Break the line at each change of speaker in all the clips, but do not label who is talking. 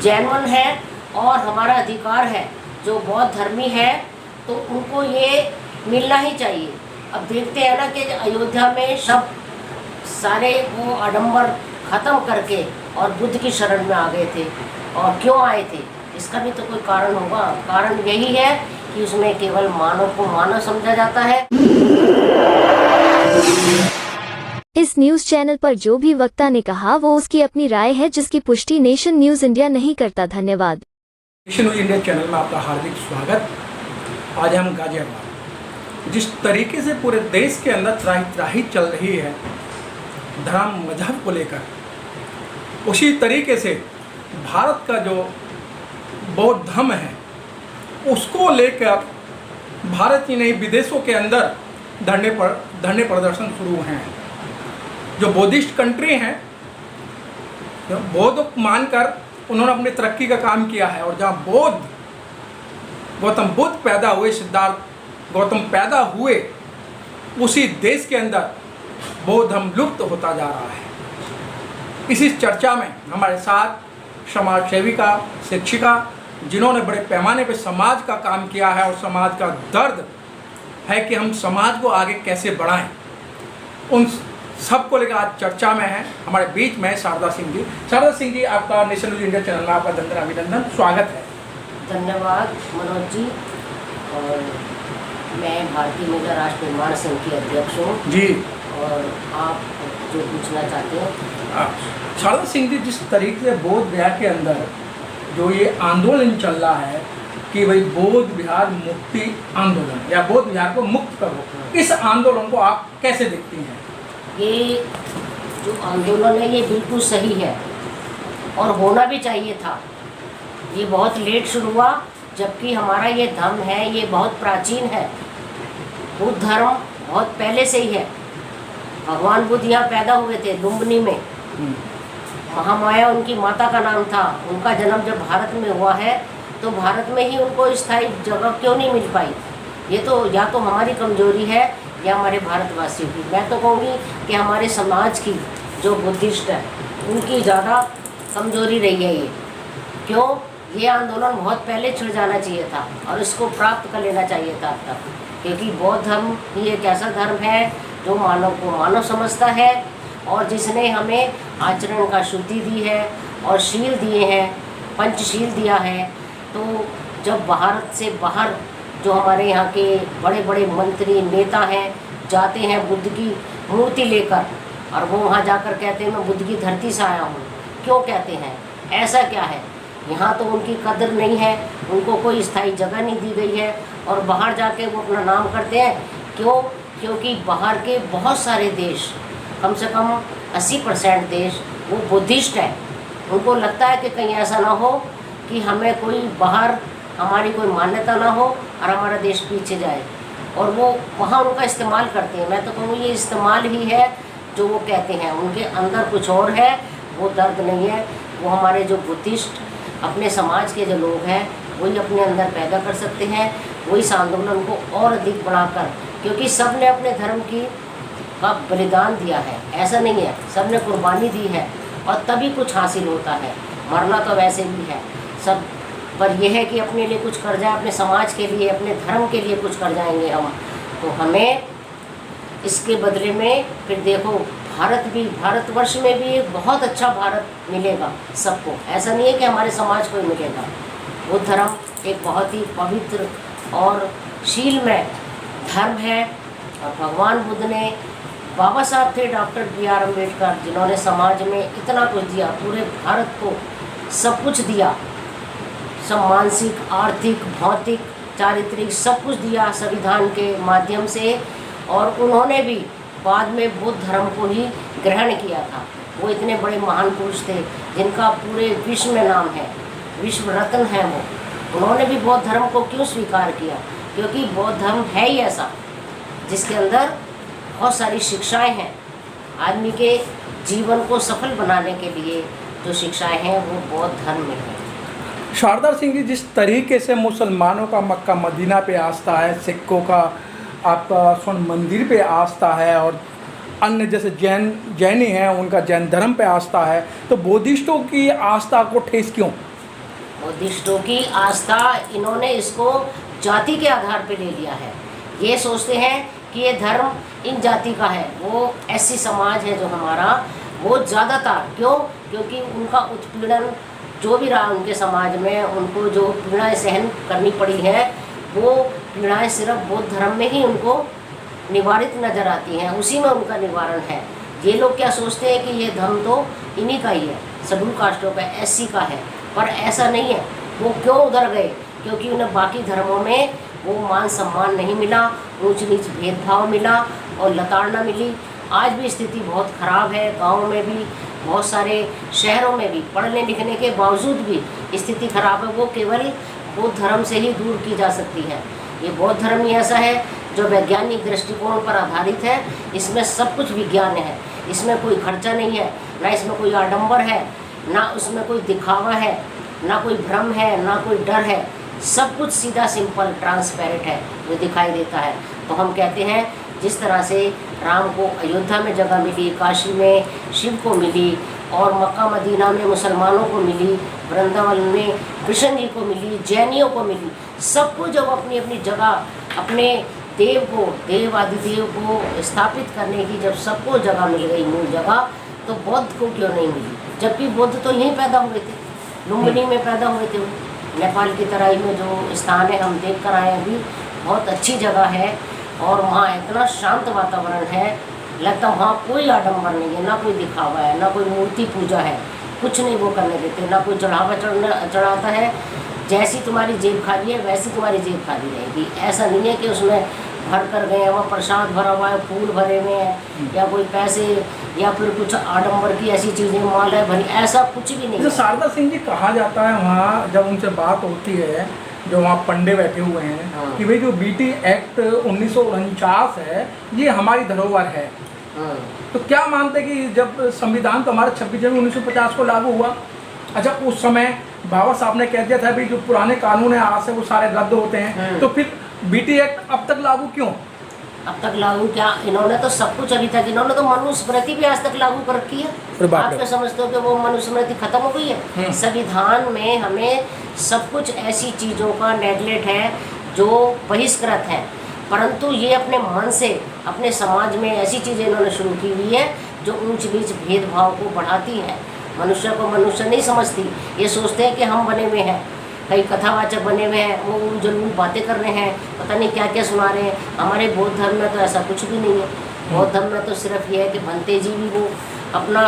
Genuine है और हमारा अधिकार है, जो बौद्ध धर्मी है तो उनको ये मिलना ही चाहिए। अब देखते हैं ना कि अयोध्या में सब सारे वो आडंबर ख़त्म करके और बुद्ध की शरण में आ गए थे। और क्यों आए थे, इसका भी तो कोई कारण होगा। कारण यही है कि उसमें केवल मानव को मानव समझा जाता है।
इस न्यूज चैनल पर जो भी वक्ता ने कहा वो उसकी अपनी राय है, जिसकी पुष्टि नेशन न्यूज इंडिया नहीं करता। धन्यवाद।
नेशन न्यूज इंडिया चैनल में आपका हार्दिक स्वागत। आज हम गाजियाबाद, जिस तरीके से पूरे देश के अंदर त्राही चल रही है धर्म मजहब को लेकर, उसी तरीके से भारत का जो बौद्ध धर्म है उसको लेकर भारत ही नहीं विदेशों के अंदर धरने प्रदर्शन शुरू हैं। जो बौद्धिस्ट कंट्री हैं, जो बौद्ध मानकर उन्होंने अपनी तरक्की का काम किया है, और जहाँ गौतम बुद्ध पैदा हुए, सिद्धार्थ गौतम पैदा हुए, उसी देश के अंदर बौद्ध धर्म लुप्त होता जा रहा है। इसी चर्चा में हमारे साथ समाज सेविका, शिक्षिका, जिन्होंने बड़े पैमाने पर समाज का काम किया है और समाज का दर्द है कि हम समाज को आगे कैसे बढ़ाएं, उन सबको लेकर आज चर्चा में है। हमारे बीच में शारदा सिंह जी। शारदा सिंह जी, आपका नेशन न्यूज इंडिया चैनल में आपका धन्यवाद, अभिनंदन, स्वागत है।
धन्यवाद मनोज जी। और मैं भारतीय महिला राष्ट्र निर्माण संघ की अध्यक्ष हूँ
जी।
और आप जो पूछना चाहते हैं।
शारदा सिंह जी, जिस तरीके से बौद्ध विहार के अंदर जो ये आंदोलन चल रहा है कि भाई बौद्ध विहार मुक्ति आंदोलन या बौद्ध विहार को मुक्त करो, इस आंदोलन को आप कैसे देखती हैं?
ये जो आंदोलन है ये बिल्कुल सही है और होना भी चाहिए था। ये बहुत लेट शुरू हुआ, जबकि हमारा ये धर्म है ये बहुत प्राचीन है। बुद्ध धर्म बहुत पहले से ही है। भगवान बुद्ध यहाँ पैदा हुए थे लुम्बिनी में। महामाया उनकी माता का नाम था। उनका जन्म जब भारत में हुआ है तो भारत में ही उनको स्थायी जगह क्यों नहीं मिल पाई? ये तो या तो हमारी कमजोरी है या हमारे भारतवासियों की। मैं तो कहूँगी कि हमारे समाज की जो बुद्धिस्ट है उनकी ज़्यादा कमजोरी रही है। ये क्यों? ये आंदोलन बहुत पहले छिड़ जाना चाहिए था और इसको प्राप्त कर लेना चाहिए था अब तक, क्योंकि बौद्ध धर्म ही एक ऐसा धर्म है जो मानव को मानव समझता है और जिसने हमें आचरण का शुद्धि दी है और शील दिए हैं, पंचशील दिया है। तो जब भारत से बाहर जो हमारे यहाँ के बड़े बड़े मंत्री नेता हैं जाते हैं बुद्ध की मूर्ति लेकर, और वो वहाँ जाकर कहते हैं मैं बुद्ध की धरती से आया हूँ। क्यों कहते हैं? ऐसा क्या है? यहाँ तो उनकी कदर नहीं है, उनको कोई स्थायी जगह नहीं दी गई है और बाहर जाके वो अपना नाम करते हैं। क्यों? क्योंकि बाहर के बहुत सारे देश, कम से कम 80% देश वो बुद्धिस्ट है। उनको लगता है कि कहीं ऐसा ना हो कि हमें कोई बाहर हमारी कोई मान्यता ना हो और हमारा देश पीछे जाए, और वो वहाँ उनका इस्तेमाल करते हैं। मैं तो कहूँ ये इस्तेमाल ही है जो वो कहते हैं। उनके अंदर कुछ और है, वो दर्द नहीं है। वो हमारे जो बुद्धिस्ट अपने समाज के जो लोग हैं वही अपने अंदर पैदा कर सकते हैं, वही इस आंदोलन को और अधिक बढ़ाकर, क्योंकि सब ने अपने धर्म का बलिदान दिया है। ऐसा नहीं है, सब ने कुर्बानी दी है और तभी कुछ हासिल होता है। मरना तो वैसे भी है सब, पर यह है कि अपने लिए कुछ कर जाए, अपने समाज के लिए, अपने धर्म के लिए कुछ कर जाएंगे हम, तो हमें इसके बदले में फिर देखो भारतवर्ष में भी एक बहुत अच्छा भारत मिलेगा सबको। ऐसा नहीं है कि हमारे समाज को ही मिलेगा। बुद्ध धर्म एक बहुत ही पवित्र और शीलमय धर्म है और भगवान बुद्ध ने, बाबा साहब थे डॉक्टर B.R. अम्बेडकर, जिन्होंने समाज में इतना कुछ दिया, पूरे भारत को सब कुछ दिया, सब मानसिक, आर्थिक, भौतिक, चारित्रिक सब कुछ दिया संविधान के माध्यम से। और उन्होंने भी बाद में बुद्ध धर्म को ही ग्रहण किया था। वो इतने बड़े महान पुरुष थे जिनका पूरे विश्व में नाम है, विश्व रत्न है वो। उन्होंने भी बौद्ध धर्म को क्यों स्वीकार किया? क्योंकि बौद्ध धर्म है ही ऐसा जिसके अंदर बहुत सारी शिक्षाएं हैं। आदमी के जीवन को सफल बनाने के लिए जो शिक्षाएं हैं वो बौद्ध धर्म में है।
शारदा सिंह जी, जिस तरीके से मुसलमानों का मक्का मदीना पे आस्था है, सिखों का आपका स्वर्ण मंदिर पे आस्था है, और अन्य जैसे जैनी हैं उनका जैन धर्म पे आस्था है, तो बौद्धिस्टों की आस्था को ठेस क्यों?
बुद्धिस्टों की आस्था, इन्होंने इसको जाति के आधार पे ले लिया है। ये सोचते हैं कि ये धर्म इन जाति का है। वो ऐसी समाज है जो हमारा, वो ज़्यादातर क्योंकि उनका उत्पीड़न जो भी रहा उनके समाज में, उनको जो पीड़ाएं सहन करनी पड़ी है, वो पीड़ाएं सिर्फ बौद्ध धर्म में ही उनको निवारित नज़र आती हैं, उसी में उनका निवारण है। ये लोग क्या सोचते हैं कि ये धर्म तो इन्हीं का ही है, शेड्यूल कास्टों का, एससी का है, पर ऐसा नहीं है। वो क्यों उधर गए? क्योंकि उन्हें बाकी धर्मों में वो मान सम्मान नहीं मिला, ऊंच नीच भेदभाव मिला और लताड़ना मिली। आज भी स्थिति बहुत ख़राब है, गाँव में भी, बहुत सारे शहरों में भी पढ़ने लिखने के बावजूद भी स्थिति खराब है। वो केवल बौद्ध धर्म से ही दूर की जा सकती है। ये बौद्ध धर्म ही ऐसा है जो वैज्ञानिक दृष्टिकोण पर आधारित है। इसमें सब कुछ विज्ञान है, इसमें कोई खर्चा नहीं है, ना इसमें कोई आडंबर है, ना उसमें कोई दिखावा है, ना कोई भ्रम है, ना कोई डर है। सब कुछ सीधा सिंपल ट्रांसपेरेंट है जो दिखाई देता है। तो हम कहते हैं जिस तरह से राम को अयोध्या में जगह मिली, काशी में शिव को मिली और मक्का मदीना में मुसलमानों को मिली, वृंदावन में कृष्ण जी को मिली, जैनियों को मिली, सबको जब अपनी अपनी जगह, अपने देव को, देव आदिदेव को स्थापित करने की जब सबको जगह मिल गई, मूल जगह, तो बौद्ध को क्यों नहीं मिली? जबकि बुद्ध तो यहीं पैदा हुए थे, लुम्बिनी में पैदा हुए थे। नेपाल की तराई में जो स्थान है हम देख कर आए अभी, बहुत अच्छी जगह है और वहाँ इतना शांत वातावरण है, लगता वहाँ कोई आडंबर नहीं है, ना कोई दिखावा है, ना कोई मूर्ति पूजा है, कुछ नहीं वो करने देते, ना कोई चढ़ावा चढ़ाता है। जैसी तुम्हारी जेब खाली है वैसी तुम्हारी जेब खाली रहेगी। ऐसा नहीं है कि उसमें भर कर गए हैं, वहाँ प्रसाद भरा हुआ है, फूल भरे हुए हैं, या कोई पैसे या फिर कुछ आडंबर की ऐसी चीज़ें माल है भरी, ऐसा कुछ भी नहीं है।
शारदा सिंह जी कहा जाता है वहाँ जब उनसे बात होती है, जो वहाँ पंडे बैठे हुए हैं,
हाँ।
कि भाई जो बीटी एक्ट 1949 है ये हमारी धरोहर है।
हाँ।
तो क्या मानते हैं कि जब संविधान तो हमारा 26 जनवरी 1950 को लागू हुआ, अच्छा उस समय बाबा साहब ने कह दिया था भाई जो पुराने कानून है आज से वो सारे रद्द होते हैं, तो फिर बीटी एक्ट अब तक लागू क्यों?
अब तक लागू क्या? इन्होंने तो सब कुछ अभी तक, इन्होंने तो मनुस्मृति भी आज तक लागू कर रखी है। आप क्या समझते हो कि वो मनुस्मृति खत्म हो गई है? संविधान में हमें सब कुछ ऐसी चीज़ों का नेगलेक्ट है जो बहिष्कृत है, परंतु ये अपने मन से अपने समाज में ऐसी चीज़ें इन्होंने शुरू की हुई है जो ऊंच नीच भेदभाव को बढ़ाती है। मनुष्य को मनुष्य नहीं समझती, ये सोचते हैं कि हम बने हुए हैं, कई कथावाचक बने हुए हैं, वो उलझुल बातें कर रहे हैं, पता नहीं क्या क्या सुना रहे हैं। हमारे बौद्ध धर्म में तो ऐसा कुछ भी नहीं है। बौद्ध धर्म में तो सिर्फ ये है कि भंते जी भी वो अपना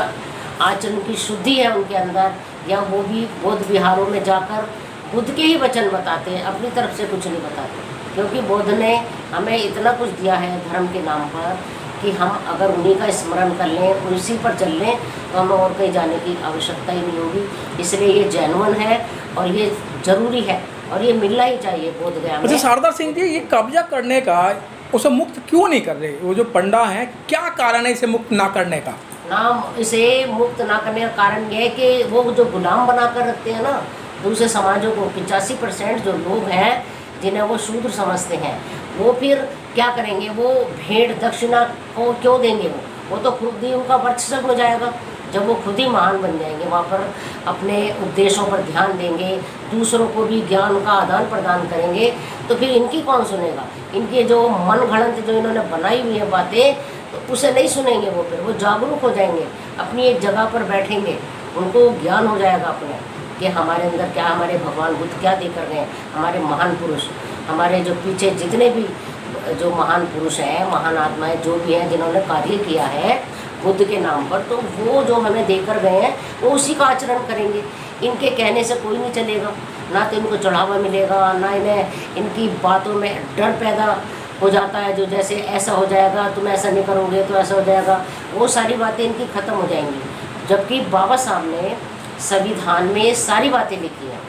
आचरण की शुद्धि है उनके अंदर, या वो भी बौद्ध विहारों में जाकर बुद्ध के ही वचन बताते हैं, अपनी तरफ से कुछ नहीं बताते। क्योंकि बुद्ध ने हमें इतना कुछ दिया है धर्म के नाम पर कि हम अगर उन्हीं का स्मरण कर लें, उसी पर चल लें, तो हमें और कहीं जाने की आवश्यकता ही नहीं होगी। इसलिए ये जेन्युइन है और ये ज़रूरी है और ये मिलना ही चाहिए बोध गया में।
अच्छा शारदा सिंह जी, ये कब्जा करने का उसे मुक्त क्यों नहीं कर रहे? वो जो पंडा हैं, क्या कारण है इसे मुक्त ना करने का?
इसे मुक्त ना करने का कारण ये है कि वो जो गुलाम बना कर रखते हैं ना दूसरे समाजों को, 85% जो लोग हैं जिन्हें वो शूद्र समझते हैं, वो फिर क्या करेंगे? वो भेड़ दक्षिणा को क्यों देंगे? वो तो खुद ही उनका वर्चस्व हो जाएगा। जब वो खुद ही महान बन जाएंगे, वहाँ पर अपने उपदेशों पर ध्यान देंगे, दूसरों को भी ज्ञान का आदान प्रदान करेंगे, तो फिर इनकी कौन सुनेगा? इनके जो मन घड़ंत जो इन्होंने बनाई हुई है बातें, तो उसे नहीं सुनेंगे। वो फिर वो जागरूक हो जाएंगे, अपनी एक जगह पर बैठेंगे, उनको ज्ञान हो जाएगा अपने कि हमारे अंदर क्या, हमारे भगवान बुद्ध क्या दे कर गए हैं, हमारे महान पुरुष, हमारे जो पीछे जितने भी जो महान पुरुष हैं, महान आत्माएं जो भी हैं जिन्होंने कार्य किया है बुद्ध के नाम पर, तो वो जो हमें देकर गए हैं वो उसी का आचरण करेंगे। इनके कहने से कोई नहीं चलेगा, ना तो इनको चढ़ावा मिलेगा, ना इन्हें इनकी बातों में डर पैदा हो जाता है, जो जैसे ऐसा हो जाएगा, तुम ऐसा नहीं करोगे तो ऐसा हो जाएगा, वो सारी बातें इनकी ख़त्म हो जाएंगी। जबकि बाबा साहब ने संविधान में सारी बातें लिखी हैं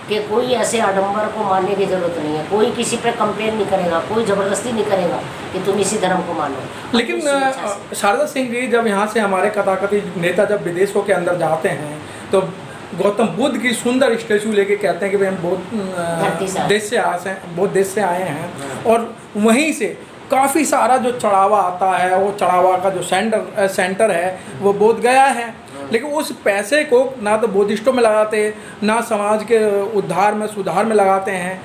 कि कोई ऐसे आडंबर को मानने की ज़रूरत नहीं है, कोई किसी पे कंप्लेन नहीं करेगा, कोई ज़बरदस्ती नहीं करेगा कि तुम इसी धर्म को मानो।
लेकिन शारदा सिंह जी, जब यहाँ से हमारे कथाकथित नेता जब विदेशों के अंदर जाते हैं तो गौतम बुद्ध की सुंदर स्टैचू लेके कहते हैं कि भाई हम बहुत देश से आए हैं, और वहीं से काफ़ी सारा जो चढ़ावा आता है, वो चढ़ावा का जो सेंटर है वो बोध गया है। लेकिन उस पैसे को ना तो बुद्धिस्टों में लगाते, ना समाज के उद्धार में सुधार में लगाते हैं।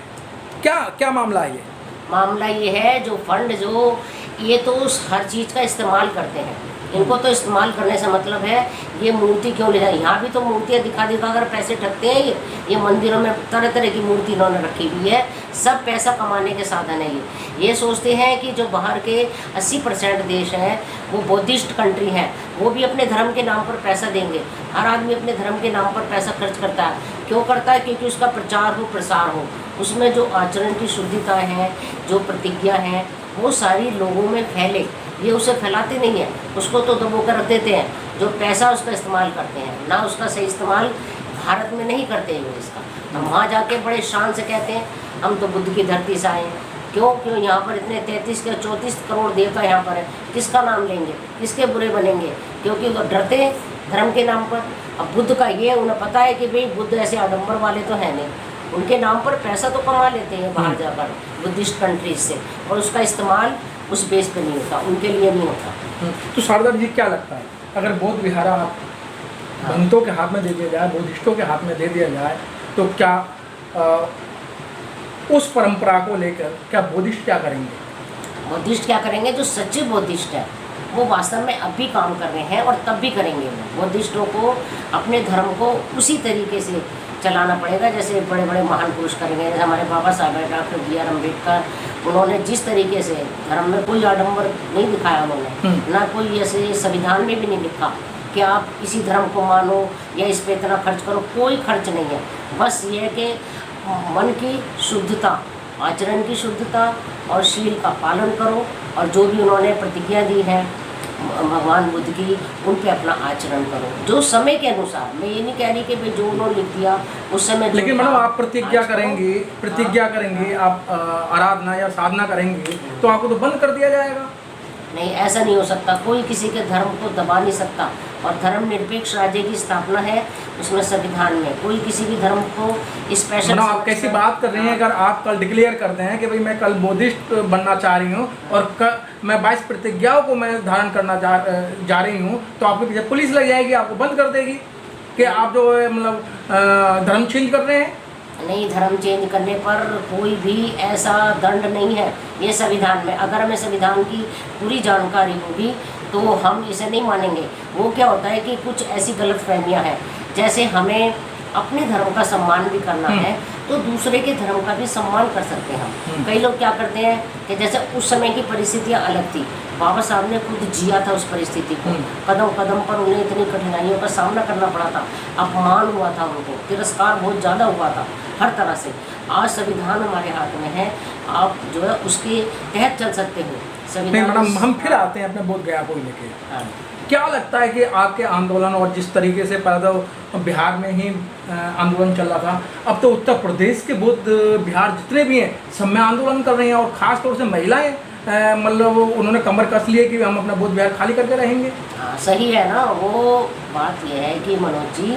क्या क्या मामला है ये?
मामला ये है, जो फंड जो ये तो हर चीज़ का इस्तेमाल करते हैं, इनको तो इस्तेमाल करने से मतलब है। ये मूर्ति क्यों ले जाए, यहाँ भी तो मूर्तियाँ दिखा दिखा कर पैसे ठगते हैं। ये मंदिरों में तरह तरह की मूर्ति इन्होंने रखी हुई है, सब पैसा कमाने के साधन है। ये सोचते हैं कि जो बाहर के 80% देश हैं वो बौद्धिस्ट कंट्री हैं, वो भी अपने धर्म के नाम पर पैसा देंगे। हर आदमी अपने धर्म के नाम पर पैसा खर्च करता है। क्यों करता है? क्योंकि उसका प्रचार हो, प्रसार हो, उसमें जो आचरण की शुद्धता है, जो प्रतिज्ञा है, वो सारी लोगों में फैले। ये उसे फैलाते नहीं है, उसको तो दबो कर रख देते हैं। जो पैसा उसका इस्तेमाल करते हैं ना, उसका सही इस्तेमाल भारत में नहीं करते हैं इसका। हम वहाँ जाके बड़े शान से कहते हैं हम तो बुद्ध की धरती से आए हैं। क्यों यहाँ पर इतने 33 या 34 करोड़ देवता यहाँ पर है, किसका नाम लेंगे, किसके बुरे बनेंगे? क्योंकि वो डरते हैं धर्म के नाम पर। अब बुद्ध का ये उन्हें पता है कि भाई बुद्ध ऐसे आडंबर वाले तो हैं नहीं, उनके नाम पर पैसा तो कमा लेते हैं बाहर जाकर बुद्धिस्ट कंट्रीज से, और उसका इस्तेमाल उस बेस पे नहीं होता, उनके लिए नहीं होता।
तो शारदा जी क्या लगता है, अगर बौद्ध विहारा भक्तों के हाथ में दे दिया जाए, बुद्धिस्टों के हाथ में दे दिया जाए, तो क्या उस परंपरा को लेकर क्या बुद्धिस्ट क्या करेंगे?
बुद्धिस्ट क्या करेंगे? जो सच्चे बुद्धिस्ट है वो वास्तव में अब भी काम कर रहे हैं और तब भी करेंगे। वो बुद्धिस्टों को अपने धर्म को उसी तरीके से चलाना पड़ेगा जैसे बड़े बड़े महान पुरुष करेंगे। जैसे हमारे बाबा साहब है, डॉक्टर बी आर अम्बेडकर, उन्होंने जिस तरीके से धर्म में कोई आडंबर नहीं दिखाया उन्होंने, ना कोई ऐसे संविधान में भी नहीं लिखा कि आप इसी धर्म को मानो या इस पे इतना खर्च करो, कोई खर्च नहीं है। बस ये है कि मन की शुद्धता, आचरण की शुद्धता और शील का पालन करो, और जो भी उन्होंने प्रतिज्ञा दी है भगवान बुद्ध की, उन पे अपना आचरण करो जो समय के अनुसार। मैं ये नहीं कह रही कि भाई जो उन्होंने लिख दिया उस समय।
लेकिन मैडम आप प्रतिज्ञा करेंगे, आप आराधना या साधना करेंगे तो आपको तो बंद कर दिया जाएगा।
नहीं, ऐसा नहीं हो सकता। कोई किसी के धर्म को दबा नहीं सकता, और धर्मनिरपेक्ष राज्य की स्थापना है उसमें संविधान में। कोई किसी भी धर्म को स्पेशल।
आप कैसी बात कर रही हैं? अगर आप कल डिक्लेयर करते हैं कि भाई मैं कल बुद्धिस्ट बनना चाह रही हूँ और मैं 22 प्रतिज्ञाओं को मैं धारण करना जा रही हूँ, तो आपके पीछे पुलिस लग जाएगी, आपको बंद कर देगी कि आप जो है मतलब धर्म चेंज कर रहे हैं।
नहीं, धर्म चेंज करने पर कोई भी ऐसा दंड नहीं है ये संविधान में। अगर हमें संविधान की पूरी जानकारी होगी तो हम इसे नहीं मानेंगे। वो क्या होता है कि कुछ ऐसी गलतफहमियां हैं, जैसे हमें अपने धर्म का सम्मान भी करना है तो दूसरे के धर्म का भी सम्मान कर सकते हैं हम। कई लोग क्या करते हैं कि जैसे उस समय की परिस्थितियां अलग थी, बाबा साहब ने खुद जिया था उस परिस्थिति को, कदम कदम पर उन्हें इतनी कठिनाइयों का सामना करना पड़ा था, अपमान हुआ था उनको, तिरस्कार बहुत ज़्यादा हुआ था हर तरह से। आज संविधान हमारे हाथ में है, आप जो है उसके तहत चल सकते हो। संविधान।
मैडम हम फिर आते हैं अपने बोध गया को लेके। क्या लगता है कि आपके आंदोलन और जिस तरीके से पहले तो बिहार में ही आंदोलन चल रहा था, अब तो उत्तर प्रदेश के बौद्ध बिहार जितने भी हैं सब में आंदोलन कर रहे हैं, और ख़ास तौर से महिलाएं मतलब उन्होंने कमर कस लिए कि हम अपना बौद्ध बिहार खाली करके रहेंगे।
हाँ, सही है ना। वो बात यह है कि मनोज जी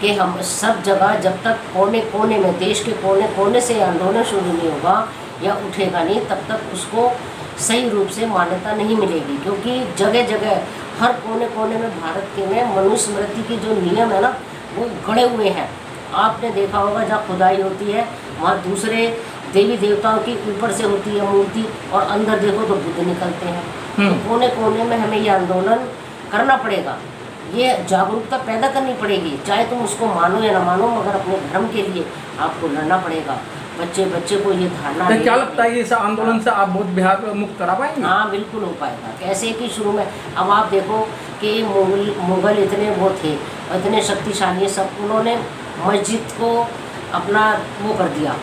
कि हम सब जगह जब तक कोने कोने में, देश के कोने कोने से आंदोलन शुरू नहीं होगा या उठेगा नहीं, तब तक उसको सही रूप से मान्यता नहीं मिलेगी। क्योंकि जगह जगह हर कोने कोने में भारत के में मनुस्मृति की जो नियम है ना वो गड़े हुए हैं। आपने देखा होगा जहाँ खुदाई होती है वहाँ दूसरे देवी देवताओं की ऊपर से होती है मूर्ति, और अंदर देखो तो बुद्ध निकलते हैं। तो कोने कोने में हमें ये आंदोलन करना पड़ेगा, ये जागरूकता पैदा करनी पड़ेगी। चाहे तुम उसको मानो या ना मानो, मगर अपने धर्म के लिए आपको लड़ना पड़ेगा। बच्चे को ये धारणा।
क्या लगता है इस आंदोलन से आप बौद्ध बिहार को मुक्त करा पाएंगे?
हाँ, बिल्कुल हो पाएगा। कैसे कि शुरू में अब आप देखो कि मुगल इतने वो थे, इतने शक्तिशाली, सब उन्होंने मस्जिद को अपना वो कर दिया,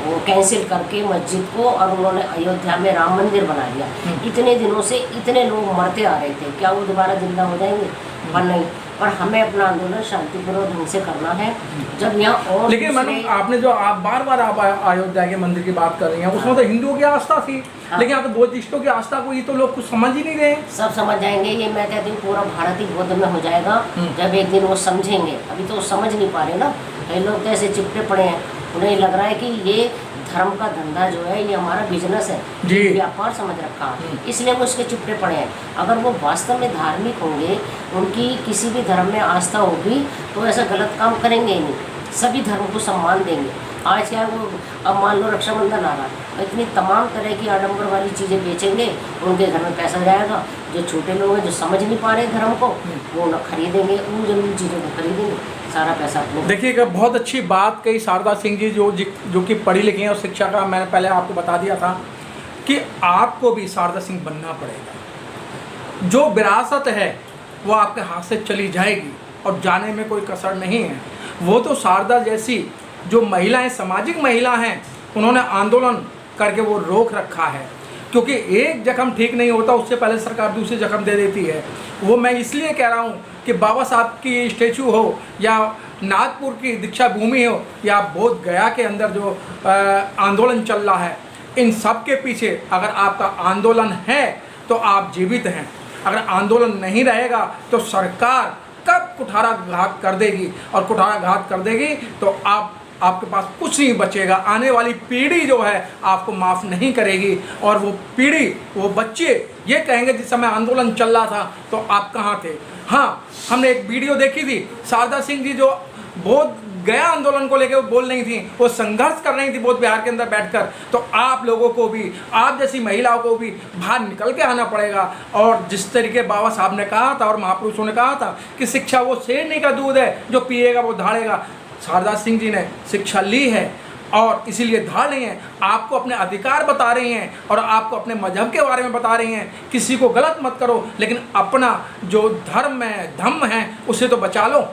वो कैंसिल करके मस्जिद को, और उन्होंने अयोध्या में राम मंदिर बना दिया। इतने दिनों से इतने लोग मरते आ रहे थे, क्या वो दोबारा जिंदा हो जाएंगे? पर नहीं। पर हमें अपना आंदोलन शांतिपूर्वक ढंग से करना है। जब यहाँ और
लेकिन मैडम आपने जो आप बार आप अयोध्या के मंदिर की बात कर रही हैं, उसमें तो हिंदुओं की आस्था थी। हाँ। लेकिन आप तो बौद्धिस्टों की आस्था को ये तो लोग कुछ समझ ही नहीं रहे।
सब समझ जाएंगे, ये मैं कहती हूँ पूरा भारत ही बौद्ध में हो जाएगा जब एक दिन वो समझेंगे। अभी तो वो समझ नहीं पा रहे ना, कई लोग तो ऐसे चिपटे पड़े हैं, उन्हें लग रहा है कि ये धर्म का धंधा जो है ये हमारा बिजनेस है,
जी।
व्यापार समझ रखा, इसलिए वो इसके चुप्पे पड़े हैं। अगर वो वास्तव में धार्मिक होंगे, उनकी किसी भी धर्म में आस्था होगी, तो ऐसा गलत काम करेंगे ही नहीं, सभी धर्म को सम्मान देंगे। आज क्या है वो, अब मान लो रक्षाबंधन आ रहा है, इतनी तमाम तरह की आडंबर वाली चीज़ें बेचेंगे, उनके घर में पैसा जाएगा। जो छोटे लोग हैं जो समझ नहीं पा रहे धर्म को, वो न खरीदेंगे, उन जरूरी चीज़ों को खरीदेंगे, सारा पैसा अपने।
देखिएगा, बहुत अच्छी बात कही शारदा सिंह जी, जो कि पढ़ी लिखी हैं और शिक्षा का मैंने पहले आपको बता दिया था कि आपको भी शारदा सिंह बनना पड़ेगा। जो विरासत है वो आपके हाथ से चली जाएगी और जाने में कोई कसर नहीं है। वो तो शारदा जैसी जो महिलाएं, सामाजिक महिला हैं, उन्होंने आंदोलन करके वो रोक रखा है, क्योंकि एक जख्म ठीक नहीं होता उससे पहले सरकार दूसरी जख्म दे देती है। वो मैं इसलिए कह रहा हूँ कि बाबा साहब की स्टेचू हो या नागपुर की दीक्षा भूमि हो या बोध गया के अंदर जो आंदोलन चल रहा है, इन सब के पीछे अगर आपका आंदोलन है तो आप जीवित हैं। अगर आंदोलन नहीं रहेगा तो सरकार कब कुठाराघात कर देगी, और कुठाराघात कर देगी तो आपके पास कुछ नहीं बचेगा। आने वाली पीढ़ी जो है आपको माफ़ नहीं करेगी, और वो पीढ़ी, वो बच्चे ये कहेंगे जिस समय आंदोलन चल रहा था तो आप कहाँ थे। हाँ, हमने एक वीडियो देखी थी, शारदा सिंह जी जो बोध गया आंदोलन को लेकर वो बोल रही थी, वो संघर्ष कर रही थी बोध बिहार के अंदर बैठकर। तो आप लोगों को भी, आप जैसी महिलाओं को भी बाहर निकल के आना पड़ेगा। और जिस तरीके बाबा साहब ने कहा था और महापुरुषों ने कहा था कि शिक्षा वो शेरनी का दूध है, जो पिएगा वो धाड़ेगा। शारदा सिंह जी ने शिक्षा ली है और इसीलिए धाड़ रही हैं, आपको अपने अधिकार बता रही हैं और आपको अपने मजहब के बारे में बता रही हैं। किसी को गलत मत करो, लेकिन अपना जो धर्म है, धम्म है, उसे तो बचा लो।